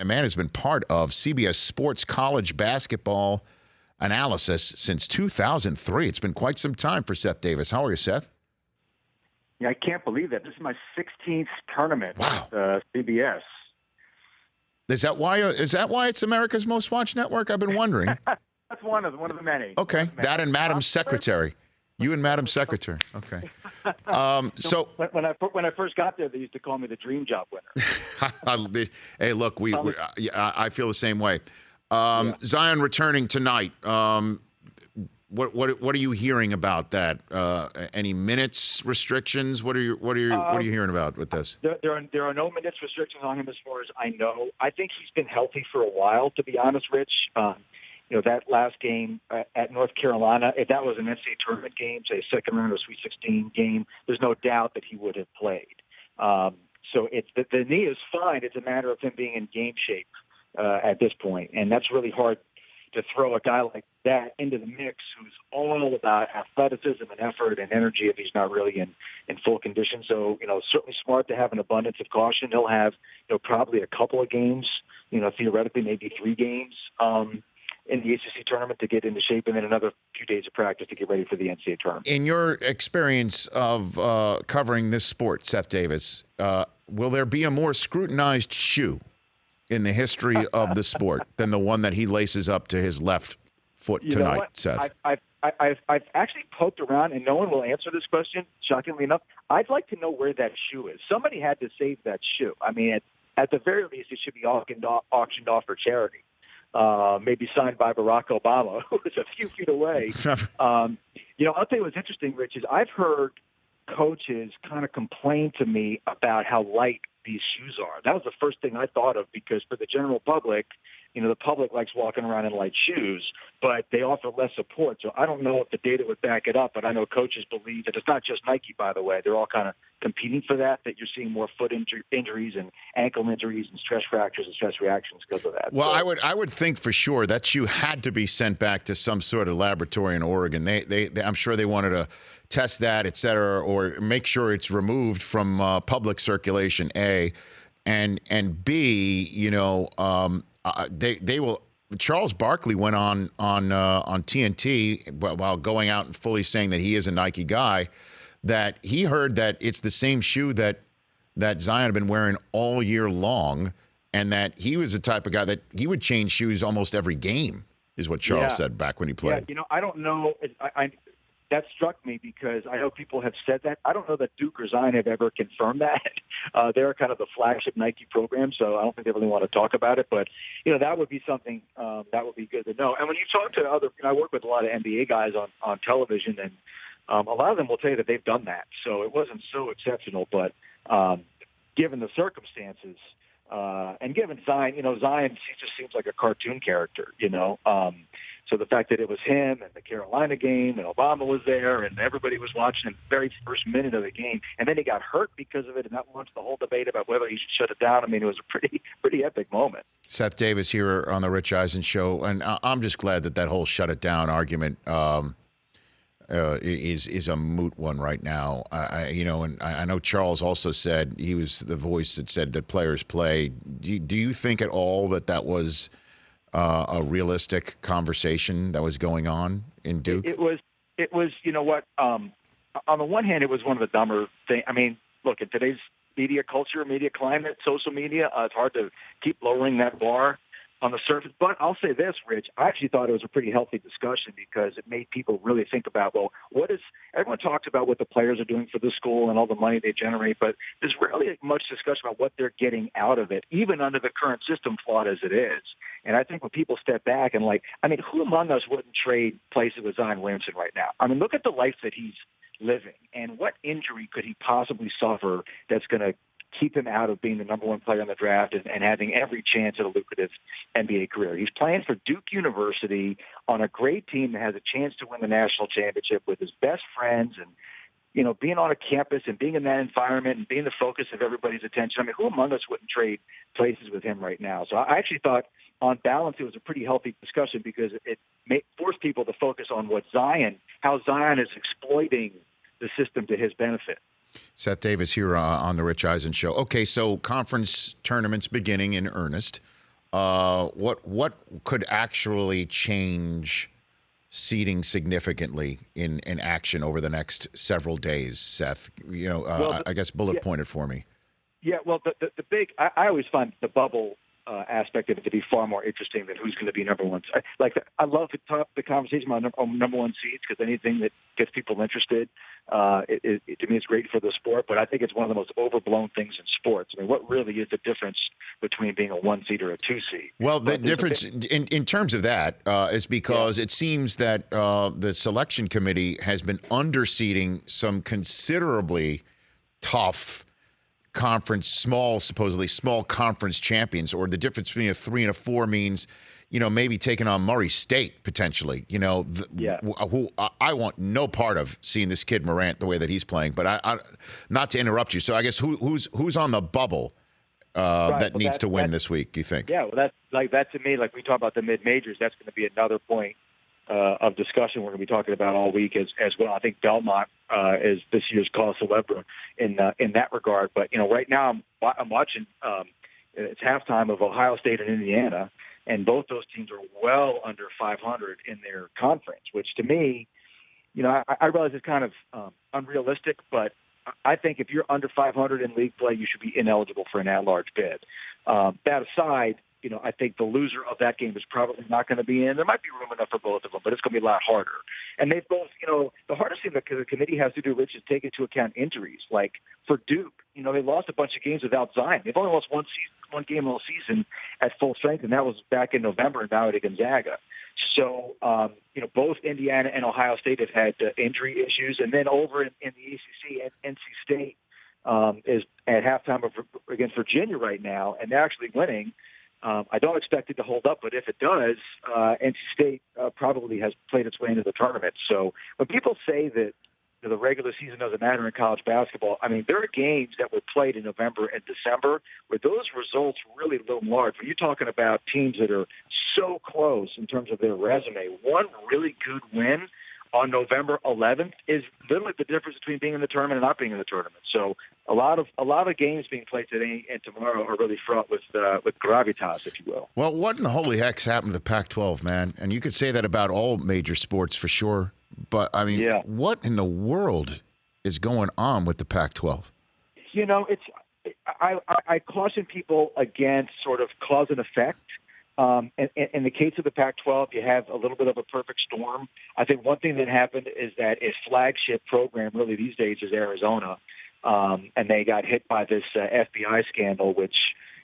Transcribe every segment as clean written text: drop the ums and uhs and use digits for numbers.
A man who's been part of CBS Sports college basketball analysis since 2003. It's been quite some time for Seth Davis. How are you, Seth? Yeah, I can't believe that. This is my 16th tournament Wow. with CBS. Is that why it's America's most watched network? I've been wondering. That's one of the many. Okay, that and Madam Secretary. You and Madam Secretary. Okay. So when I first got there, they used to call me the dream job winner. Hey, look, I feel the same way. Zion returning tonight. What are you hearing about that? Any minutes restrictions? What are you hearing about with this? There are no minutes restrictions on him as far as I know. I think he's been healthy for a while, to be honest, Rich. That last game at North Carolina, if that was an NCAA tournament game, say a second round or Sweet 16 game, there's no doubt that he would have played. So it's the knee is fine. It's a matter of him being in game shape at this point, and that's really hard to throw a guy like that into the mix who's all about athleticism and effort and energy if he's not really in full condition. So, certainly smart to have an abundance of caution. He'll have, probably a couple of games, theoretically maybe 3 games in the ACC tournament to get into shape, and then another few days of practice to get ready for the NCAA tournament. In your experience of covering this sport, Seth Davis, will there be a more scrutinized shoe in the history of the sport than the one that he laces up to his left foot tonight, Seth? I've actually poked around, and no one will answer this question, shockingly enough. I'd like to know where that shoe is. Somebody had to save that shoe. I mean, at the very least, it should be auctioned off for charity. Maybe signed by Barack Obama, who was a few feet away. I'll tell you what's interesting, Rich, is I've heard coaches kind of complain to me about how light these shoes are. That was the first thing I thought of, because for the general public, the public likes walking around in light shoes, but they offer less support. So I don't know if the data would back it up, but I know coaches believe that it's not just Nike, by the way. They're all kind of competing for that you're seeing more foot injuries and ankle injuries and stress fractures and stress reactions because of that. Well, I would think for sure that shoe had to be sent back to some sort of laboratory in Oregon. They I'm sure they wanted to test that, et cetera, or make sure it's removed from public circulation, A, and B, they will. Charles Barkley went on TNT while going out and fully saying that he is a Nike guy, that he heard that it's the same shoe that Zion had been wearing all year long, and that he was the type of guy that he would change shoes almost every game, is what Charles said back when he played. Yeah, I don't know. That struck me because I know people have said that. I don't know that Duke or Zion have ever confirmed that. They're kind of the flagship Nike program, so I don't think they really want to talk about it. But, that would be something that would be good to know. And when you talk to other – I work with a lot of NBA guys on television, and a lot of them will tell you that they've done that. So it wasn't so exceptional. But given the circumstances and given Zion, Zion just seems like a cartoon character, So the fact that it was him and the Carolina game and Obama was there and everybody was watching the very first minute of the game, and then he got hurt because of it, and that launched the whole debate about whether he should shut it down. I mean, it was a pretty epic moment. Seth Davis here on the Rich Eisen Show, and I'm just glad that whole shut it down argument is a moot one right now. And I know Charles also said, he was the voice that said that players play. Do you think at all that was a realistic conversation that was going on in Duke? It was. On the one hand, it was one of the dumber things. I mean, look, in today's media culture, media climate, social media, it's hard to keep lowering that bar on the surface. But I'll say this, Rich, I actually thought it was a pretty healthy discussion because it made people really think about, everyone talks about what the players are doing for the school and all the money they generate, but there's rarely much discussion about what they're getting out of it, even under the current system, flawed as it is. And I think when people step back and who among us wouldn't trade places with Zion Williamson right now? I mean, look at the life that he's living, and what injury could he possibly suffer that's going to keep him out of being the number one player in the draft and having every chance at a lucrative NBA career. He's playing for Duke University on a great team that has a chance to win the national championship with his best friends, and being on a campus and being in that environment and being the focus of everybody's attention. I mean, who among us wouldn't trade places with him right now? So I actually thought, on balance, it was a pretty healthy discussion because it forced people to focus on how Zion is exploiting the system to his benefit. Seth Davis here on the Rich Eisen Show. Okay, so conference tournaments beginning in earnest. what could actually change seeding significantly in action over the next several days, Seth? I guess bullet point it for me. Yeah, well, the big I always find the bubble aspect of it to be far more interesting than who's going to be number one. I love the conversation on number one seeds because anything that gets people interested, to me, it's great for the sport. But I think it's one of the most overblown things in sports. I mean, what really is the difference between being a one seed or a two seed? Well, the difference in terms of that is because it seems that the selection committee has been underseeding some considerably tough supposedly small conference champions, or the difference between a 3 and a 4 means, maybe taking on Murray State potentially, who I want no part of seeing this kid Morant the way that he's playing, but I not to interrupt you. So I guess who's on the bubble that needs to win this week, do you think? Yeah, well, that to me, like we talk about the mid-majors, that's going to be another point of discussion we're going to be talking about all week as well. I think Belmont is this year's cause célèbre in that regard. But right now I'm watching. It's halftime of Ohio State and Indiana, and both those teams are well under 500 in their conference, which to me, I realize it's kind of unrealistic, but I think if you're under 500 in league play, you should be ineligible for an at-large bid. That aside, I think the loser of that game is probably not going to be in. There might be room enough for both of them, but it's going to be a lot harder. And they've both, the hardest thing that the committee has to do, Rich, is take into account injuries. Like for Duke, they lost a bunch of games without Zion. They've only lost one game all season at full strength, and that was back in November and now to Gonzaga. So, both Indiana and Ohio State have had injury issues. And then over in the ACC, NC State is at halftime against Virginia right now, and they're actually winning. I don't expect it to hold up, but if it does, NC State probably has played its way into the tournament. So when people say that the regular season doesn't matter in college basketball, I mean, there are games that were played in November and December where those results really loom large. When you're talking about teams that are so close in terms of their resume, one really good win on November 11th is literally the difference between being in the tournament and not being in the tournament. So a lot of games being played today and tomorrow are really fraught with gravitas, if you will. Well, what in the holy heck's happened to the Pac-12, man? And you could say that about all major sports for sure. But I mean, What in the world is going on with the Pac-12? I caution people against sort of cause and effect. In the case of the Pac-12, you have a little bit of a perfect storm. I think one thing that happened is that its flagship program really these days is Arizona, and they got hit by this FBI scandal, which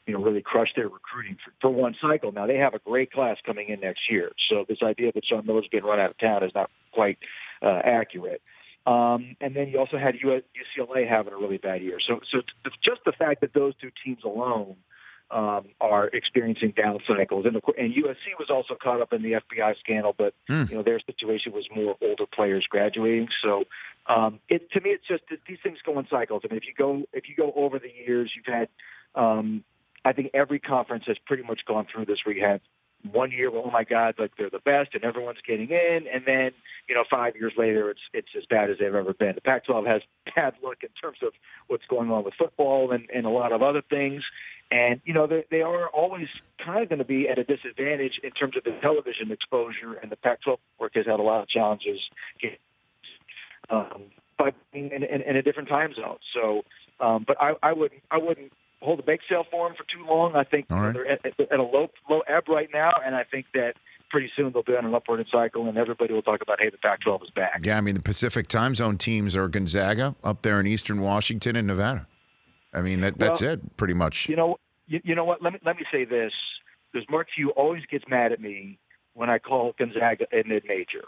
really crushed their recruiting for one cycle. Now, they have a great class coming in next year, so this idea that Sean Miller's getting run out of town is not quite accurate. And then you also had UCLA having a really bad year. So just the fact that those two teams alone are experiencing down cycles. And USC was also caught up in the FBI scandal, but their situation was more older players graduating. So to me, it's just that these things go in cycles. I mean, if you go over the years, you've had I think every conference has pretty much gone through this where you have 1 year, oh my God, like they're the best and everyone's getting in, and then 5 years later it's as bad as they've ever been. The Pac-12 has bad luck in terms of what's going on with football and a lot of other things, and they are always kind of going to be at a disadvantage in terms of the television exposure, and the Pac-12 work has had a lot of challenges, but in a different time zone. So, but I wouldn't hold a bake sale for them for too long. I think they're at a low ebb right now, and I think that pretty soon they'll be on an upward cycle, and everybody will talk about, hey, the Pac-12 is back. Yeah, I mean, the Pacific time zone teams are Gonzaga up there in eastern Washington and Nevada. I mean, that's it, pretty much. You know what? Let me say this, because Mark Few always gets mad at me when I call Gonzaga a mid-major.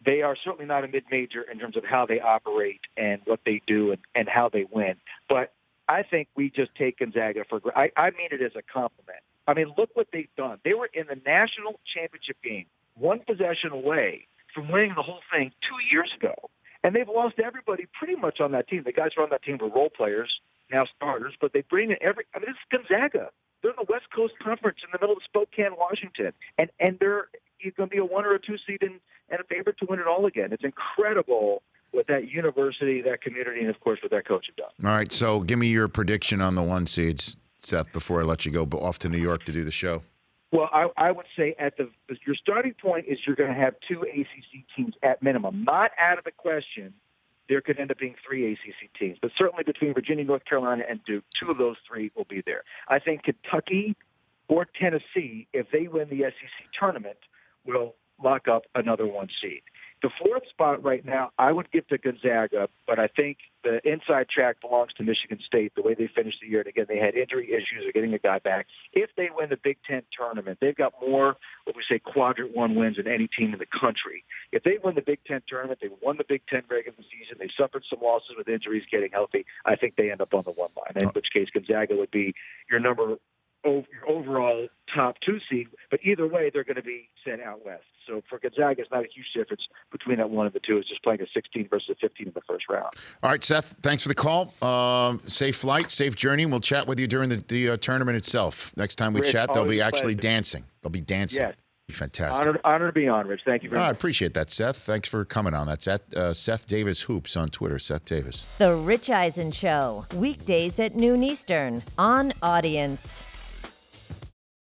They are certainly not a mid-major in terms of how they operate and what they do and how they win. But I think we just take Gonzaga for granted. I mean it as a compliment. I mean, look what they've done. They were in the national championship game, one possession away from winning the whole thing 2 years ago. And they've lost everybody pretty much on that team. The guys who are on that team were role players, now starters, but they bring in it's Gonzaga. They're in the West Coast Conference in the middle of Spokane, Washington. And they're going to be a 1 or a 2 seed and a favorite to win it all again. It's incredible what that university, that community, and, of course, what that coach have done. All right, so give me your prediction on the 1 seeds. Seth, before I let you go off to New York to do the show? Well, I would say your starting point is you're going to have 2 ACC teams at minimum. Not out of the question, there could end up being 3 ACC teams, but certainly between Virginia, North Carolina, and Duke, 2 of those 3 will be there. I think Kentucky or Tennessee, if they win the SEC tournament, will lock up another 1 seed. The 4th spot right now, I would give to Gonzaga, but I think the inside track belongs to Michigan State, the way they finished the year. And again, they had injury issues of getting a guy back. If they win the Big Ten tournament, they've got more, what we say, quadrant 1 wins than any team in the country. If they win the Big Ten tournament, they won the Big Ten regular season, they suffered some losses with injuries getting healthy, I think they end up on the 1 line, in which case Gonzaga would be your overall top 2 seed, but either way, they're going to be sent out west. So for Gonzaga, it's not a huge difference between that 1 and the 2. It's just playing a 16 versus a 15 in the first round. All right, Seth, thanks for the call. Safe flight, safe journey. We'll chat with you during the tournament itself. Next time we chat, they'll be actually dancing. They'll be dancing. Yes. Be fantastic. Honor to be on, Rich. Thank you very much. I appreciate that, Seth. Thanks for coming on. That's at Seth Davis Hoops on Twitter, Seth Davis. The Rich Eisen Show, weekdays at noon Eastern on Audience.